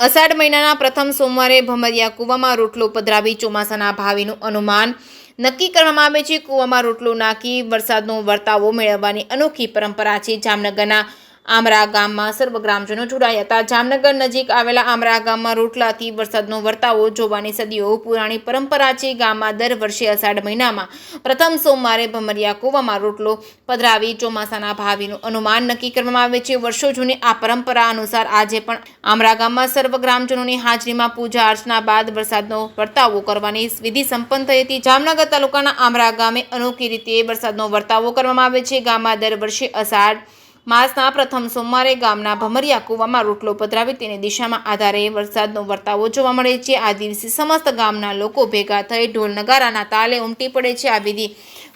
અષાઢ મહિનાના પ્રથમ સોમવારે ભમરિયા કૂવામાં રોટલો પધરાવી ચોમાસાના ભાવિનું અનુમાન નક્કી કરવામાં આવે છે। કૂવામાં રોટલો નાખી વરસાદનો વર્તાવો મેળવવાની અનોખી પરંપરા છે। જામનગરના આમરા ગામમાં સર્વ ગ્રામજનો જોડાયા હતા। જામનગર નજીક આવેલા આમરા ગામમાં રોટલાથી વરસાદનો વર્તાવો જોવાની સદીઓ પુરાણી પરંપરા છે। ગામમાં દર વર્ષે અષાઢ મહિનામાં પ્રથમ સોમવારે ભમરિયા કૂવામાં રોટલો પધરાવી ચોમાસાના ભાવિનું અનુમાન નક્કી કરવામાં આવે છે। વર્ષો જૂની આ પરંપરા અનુસાર આજે પણ આમરા ગામમાં સર્વ ગ્રામજનોની હાજરીમાં પૂજા અર્ચના બાદ વરસાદનો વર્તાવો કરવાની વિધિ સંપન્ન થઈ હતી। જામનગર તાલુકાના આમરા ગામે અનોખી રીતે વરસાદનો વર્તાવો કરવામાં આવે છે। ગામમાં દર વર્ષે અષાઢ માસના પ્રથમ સોમવારે ગામના ભમરિયા કૂવામાં રોટલો પધરાવી તેની દિશામાં આધારે વરસાદનો વર્તાવો જોવા મળે છે। આ દિવસે સમસ્ત ગામના લોકો ભેગા થઈ ઢોલ નગારાના તાલે ઉમટી પડે છે। આ વિધિ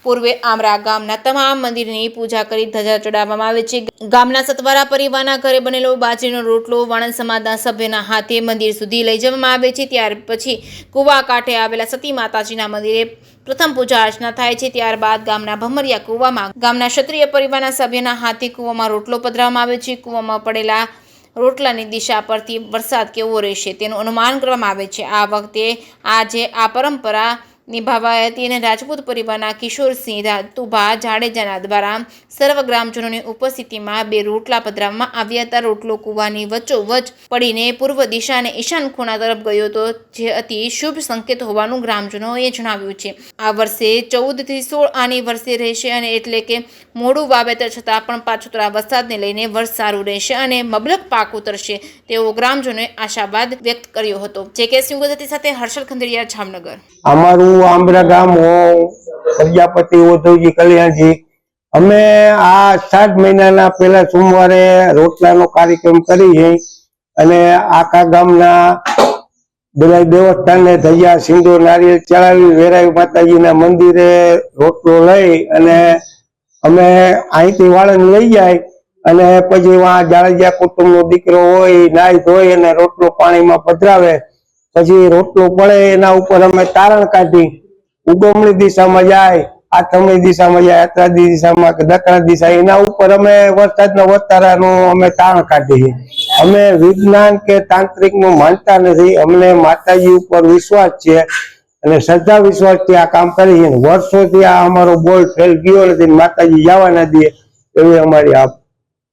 પૂર્વે આમરા ગામના તમામ મંદિરની પૂજા કરી ધજા ચડાવવામાં આવે છે। ગામના સતવારા પરિવારના ઘરે બનેલો બાજરીનો રોટલો વાણંદ સમાજના સભ્યના હાથે મંદિર સુધી લઈ જવામાં આવે છે। ત્યાર પછી કૂવા કાંઠે આવેલા સતી માતાજીના મંદિરે પ્રથમ પૂજા અર્ચના થાય છે। ત્યારબાદ ગામના ભમરિયા કૂવામાં ગામના ક્ષત્રિય પરિવારના સભ્યના હાથે કૂવામાં રોટલો પધરાવવામાં આવે છે। કૂવામાં પડેલા રોટલાની દિશા પરથી વરસાદ કેવો રહેશે તેનું અનુમાન કરવામાં આવે છે। આ વખતે આજે આ પરંપરા નિભાવાઈ હતી અને રાજપૂત પરિવારના કિશોરસિંહ તુભા જાડેજાના દ્વારા સર્વ ગ્રામજનોની ઉપસ્થિતિમાં બે રોટલા પધરાવવામાં આવ્યા હતા। રોટલો કૂવાની વચ્ચોવચ પડીને પૂર્વ દિશા અને ઈશાન ખૂણા તરફ ગયો હતો, જે અતિ શુભ સંકેત હોવાનું ગ્રામજનોએ જણાવ્યું છે। આ વર્ષે 14 થી 16 આની વર્ષે રહેશે અને એટલે કે મોડું વાવેતર છતાં પણ પાછોતરા વરસાદને લઈને વર્ષ સારું રહેશે અને મબલક પાક ઉતરશે તેવો ગ્રામજનોએ આશાવાદ વ્યક્ત કર્યો હતો। જે.કે. સિંહ ગુજરાતી સાથે હર્ષલ ખંડેરિયા, જામનગર। અમારું આમરા ગામ પ્રજાપતિ ઉદ્ધવજી કલ્યાણજી, અમે આ 7 મહિનાના પહેલા સોમવારે રોટલાનો કાર્યક્રમ કરીએ અને આખા ગામના બધા દેવસ્થાનને ધજા સિંદૂર નારિયેળ ચડાવી વેરાઈ માતાજીના મંદિરે રોટલો લઈ અને અમે અહીંથી વાળંદ લઈ જાય અને પછી જાડેજા કુટુંબનો દીકરો હોય નાઈ ધોઈ અને રોટલો પાણીમાં પધરાવે। પછી રોટલો પડે એના ઉપર અમે તારણ કાઢી ઉગમણી દિશામાં જાય, આથમણી દિશામાં જાય, અત્રાદી દિશામાં કે દક્ષિણ દિશા, એના ઉપર અમે વરસાદના વર્તારાનું અમે તારણ કાઢીએ। અમે વિજ્ઞાન કે તાંત્રિક નું માનતા નથી, અમને માતાજી ઉપર વિશ્વાસ છે અને શ્રદ્ધા વિશ્વાસથી આ કામ કરીએ। વર્ષોથી આ અમારો બોલ ફેલ ગયો નથી, માતાજી જવા ના દે એવી અમારી આપ